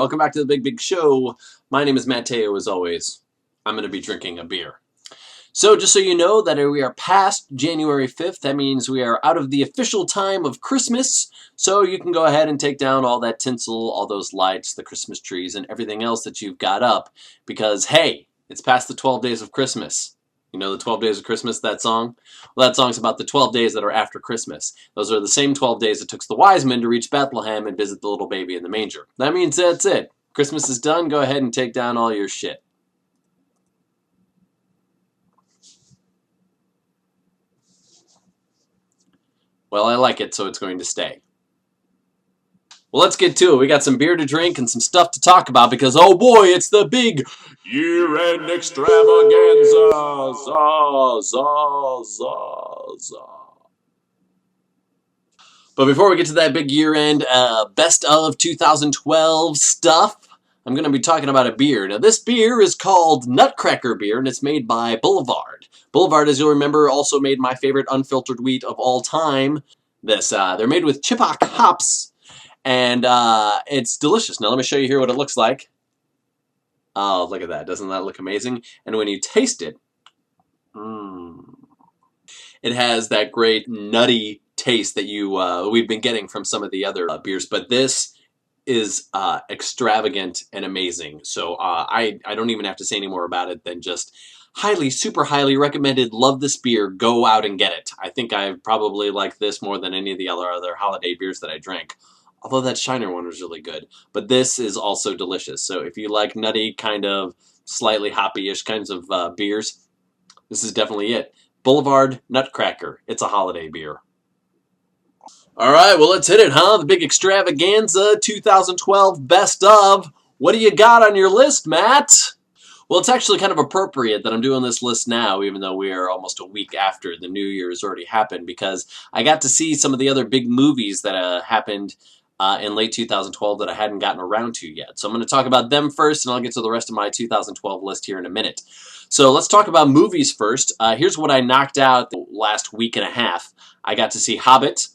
welcome back to the Big Show. My name is Mateo, as always. I'm going to be drinking a beer. So just so you know that we are past January 5th, that means we are out of the official time of Christmas, so you can go ahead and take down all that tinsel, all those lights, the Christmas trees, and everything else that you've got up, because hey, it's past the 12 days of Christmas. You know the 12 Days of Christmas, that song? Well, that song's about the 12 days that are after Christmas. Those are the same 12 days it took the wise men to reach Bethlehem and visit the little baby in the manger. That means that's it. Christmas is done. Go ahead and take down all your shit. Well, I like it, so it's going to stay. Well, let's get to it. We got some beer to drink and some stuff to talk about because, oh boy, it's the big year-end extravaganza. But before we get to that big year-end best of 2012 stuff, I'm going to be talking about a beer. Now, this beer is called Nutcracker Beer, and it's made by Boulevard. Boulevard, as you'll remember, also made my favorite unfiltered wheat of all time. They're made with Chippewa hops. And it's delicious. Now let me show you here what it looks like. Oh, look at that. Doesn't that look amazing? And when you taste it, it has that great nutty taste that we've been getting from some of the other beers. But this is extravagant and amazing. So I don't even have to say any more about it than just super highly recommended. Love this beer. Go out and get it. I think I probably like this more than any of the other holiday beers that I drank. Although that Shiner one was really good. But this is also delicious. So if you like nutty, kind of slightly hoppy-ish kinds of beers, this is definitely it. Boulevard Nutcracker. It's a holiday beer. All right, well, let's hit it, huh? The big extravaganza 2012 best of. What do you got on your list, Matt? Well, it's actually kind of appropriate that I'm doing this list now, even though we are almost a week after the New Year's already happened, because I got to see some of the other big movies that happened in late 2012 that I hadn't gotten around to yet. So I'm going to talk about them first, and I'll get to the rest of my 2012 list here in a minute. So let's talk about movies first. Here's what I knocked out the last week and a half. I got to see Hobbit.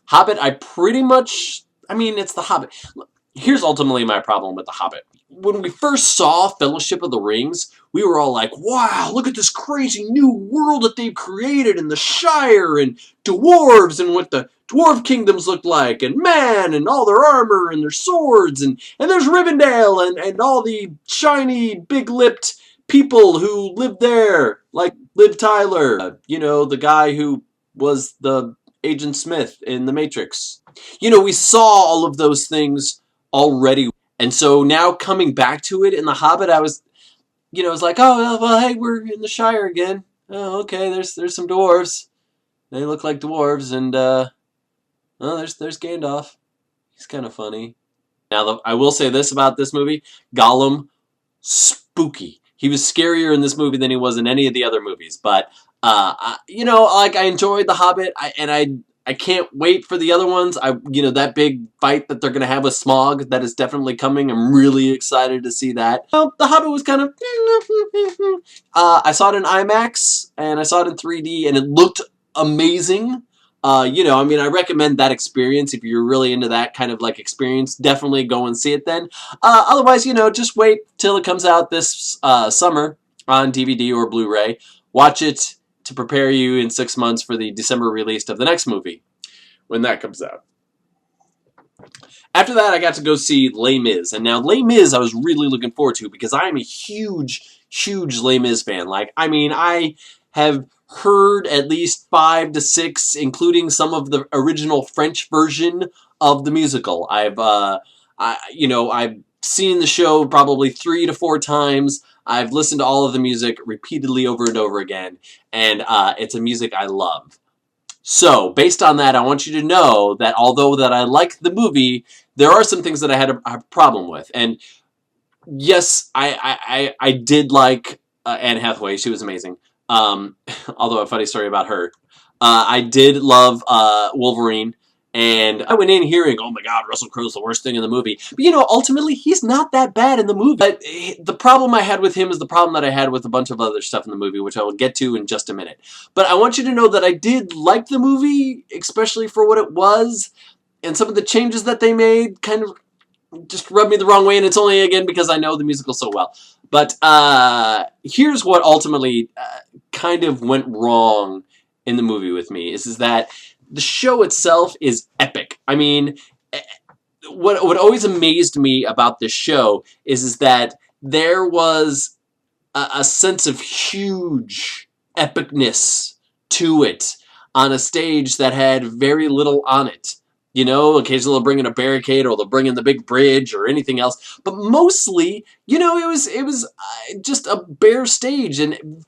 Hobbit, it's the Hobbit. Here's ultimately my problem with the Hobbit. When we first saw Fellowship of the Rings, we were all like, wow, look at this crazy new world that they've created, and the Shire, and dwarves, and what the dwarf kingdoms look like, and man, and all their armor, and their swords, and there's Rivendell, and all the shiny, big-lipped people who live there, like Liv Tyler, the guy who was the Agent Smith in The Matrix. We saw all of those things already. And so now coming back to it in The Hobbit, I was like, oh, well, hey, we're in the Shire again. Oh, okay, there's some dwarves. They look like dwarves, and there's Gandalf. He's kind of funny. Now, I will say this about this movie: Gollum, spooky. He was scarier in this movie than he was in any of the other movies. But I enjoyed The Hobbit, I can't wait for the other ones. That big fight that they're going to have with Smaug, that is definitely coming. I'm really excited to see that. Well, The Hobbit was kind of... I saw it in IMAX, and I saw it in 3D, and it looked amazing. I recommend that experience. If you're really into that kind of experience, definitely go and see it then. Otherwise, just wait till it comes out this summer on DVD or Blu-ray. Watch it to prepare you in 6 months for the December release of the next movie, when that comes out. After that, I got to go see Les Mis. And now, Les Mis I was really looking forward to because I am a huge, huge Les Mis fan. I have heard at least 5 to 6, including some of the original French version of the musical. I've seen the show probably 3 to 4 times. I've listened to all of the music repeatedly over and over again, and it's a music I love. So, based on that, I want you to know that although that I like the movie, there are some things that I had a problem with. And yes, I did like Anne Hathaway. She was amazing. Although a funny story about her. I did love Wolverine. And I went in hearing, oh my god, Russell Crowe's the worst thing in the movie. But ultimately, he's not that bad in the movie. But the problem I had with him is the problem that I had with a bunch of other stuff in the movie, which I will get to in just a minute. But I want you to know that I did like the movie, especially for what it was. And some of the changes that they made kind of just rubbed me the wrong way, and it's only, again, because I know the musical so well. But here's what ultimately kind of went wrong in the movie with me, is that the show itself is epic. I mean, what always amazed me about this show is that there was a sense of huge epicness to it on a stage that had very little on it. You know, occasionally they'll bring in a barricade or they'll bring in the big bridge or anything else, but mostly, you know, it was just a bare stage, and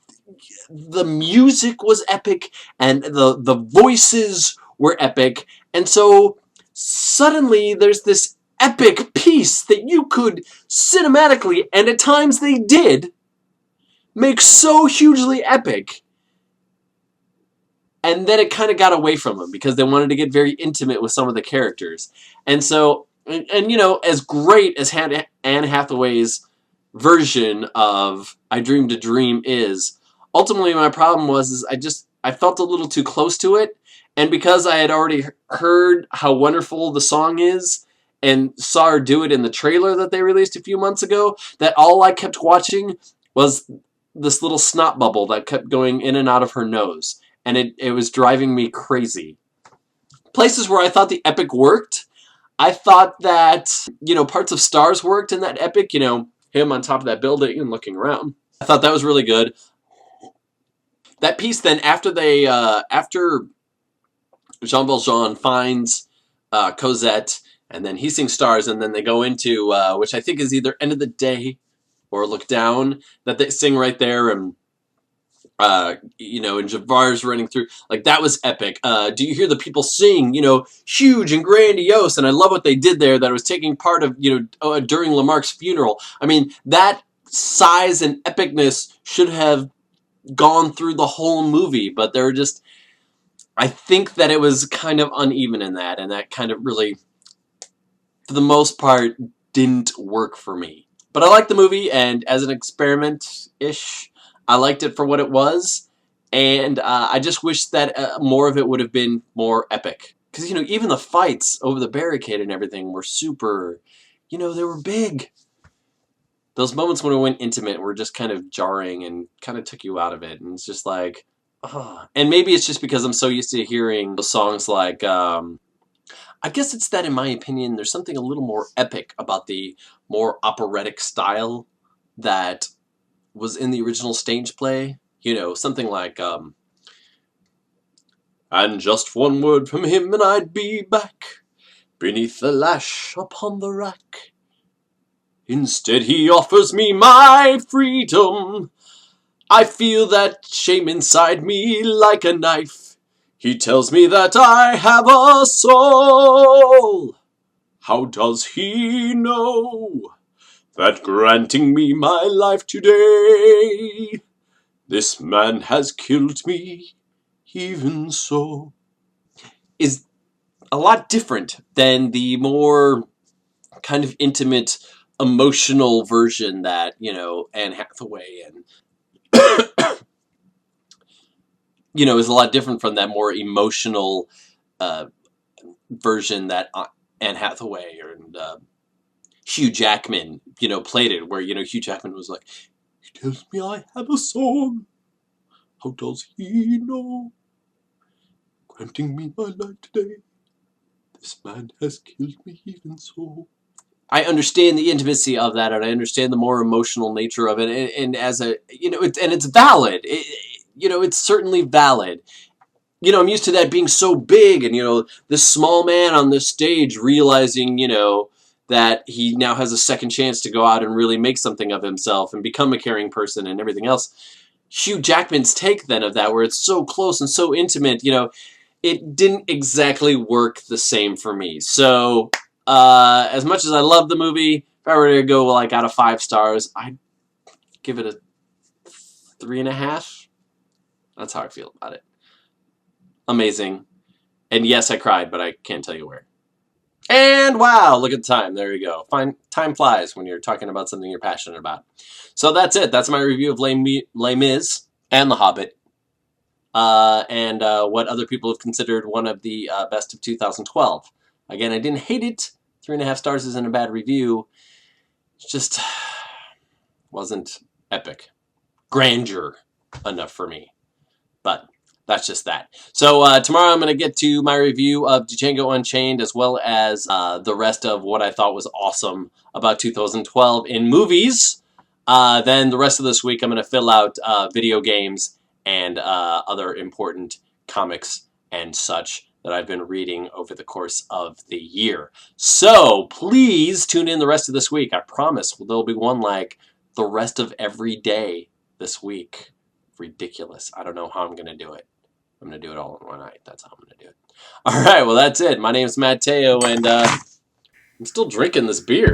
the music was epic and the voices were epic, and so suddenly there's this epic piece that you could cinematically, and at times they did, make so hugely epic, and then it kind of got away from them because they wanted to get very intimate with some of the characters. And so, and you know, as great as Anne Hathaway's version of I Dreamed a Dream is, ultimately my problem was I felt a little too close to it, and because I had already heard how wonderful the song is and saw her do it in the trailer that they released a few months ago, that all I kept watching was this little snot bubble that kept going in and out of her nose, and it was driving me crazy. Places where I thought the epic worked, I thought that, you know, parts of Stars worked in that epic, you know, him on top of that building and looking around. I thought that was really good. That piece then, after Jean Valjean finds Cosette, and then he sings Stars, and then they go into, which I think is either End of the Day or Look Down, that they sing right there, and you know, and Javar's running through, like, that was epic. Do you hear the people sing, you know, huge and grandiose, and I love what they did there, that it was taking part of, you know, during Lamarck's funeral. I mean, that size and epicness should have gone through the whole movie, but there were just, I think that it was kind of uneven in that, and that kind of really, for the most part, didn't work for me. But I liked the movie, and as an experiment-ish, I liked it for what it was, and I just wish that more of it would have been more epic. Because, you know, even the fights over the barricade and everything were super, you know, they were big. Those moments when it went intimate were just kind of jarring and kind of took you out of it, and it's just like, oh. And maybe it's just because I'm so used to hearing the songs like, I guess it's that, in my opinion, there's something a little more epic about the more operatic style that was in the original stage play. You know, something like, and just one word from him and I'd be back beneath the lash upon the rack. Instead he offers me my freedom. I feel that shame inside me like a knife. He tells me that I have a soul. How does he know that granting me my life today, this man has killed me even so? Is a lot different than the more kind of intimate, emotional version that, you know, Anne Hathaway and you know, is a lot different from that more emotional version that Anne Hathaway and Hugh Jackman, you know, played it, where, you know, Hugh Jackman was like, he tells me I have a soul. How does he know? Granting me my life today, this man has killed me even so. I understand the intimacy of that, and I understand the more emotional nature of it, and as a, you know, it's valid. You know, it's certainly valid. You know, I'm used to that being so big, and, you know, this small man on this stage realizing, you know, that he now has a second chance to go out and really make something of himself and become a caring person and everything else. Hugh Jackman's take then of that, where it's so close and so intimate, you know, it didn't exactly work the same for me. So, as much as I love the movie, if I were to go, like, out of 5 stars, I'd give it a 3.5. That's how I feel about it. Amazing. And yes, I cried, but I can't tell you where. And wow, look at the time. There you go. Time flies when you're talking about something you're passionate about. So that's it. That's my review of Les Mis and The Hobbit. And what other people have considered one of the best of 2012. Again, I didn't hate it, 3.5 stars isn't a bad review. It just wasn't epic. Grandeur enough for me. But that's just that. So tomorrow I'm going to get to my review of Django Unchained, as well as the rest of what I thought was awesome about 2012 in movies. Then the rest of this week I'm going to fill out video games and other important comics and such that I've been reading over the course of the year. So please tune in the rest of this week. I promise there'll be one like the rest of every day this week. Ridiculous. I don't know how I'm going to do it. I'm going to do it all in one night. That's how I'm going to do it. All right, well, that's it. My name's Matteo, and I'm still drinking this beer.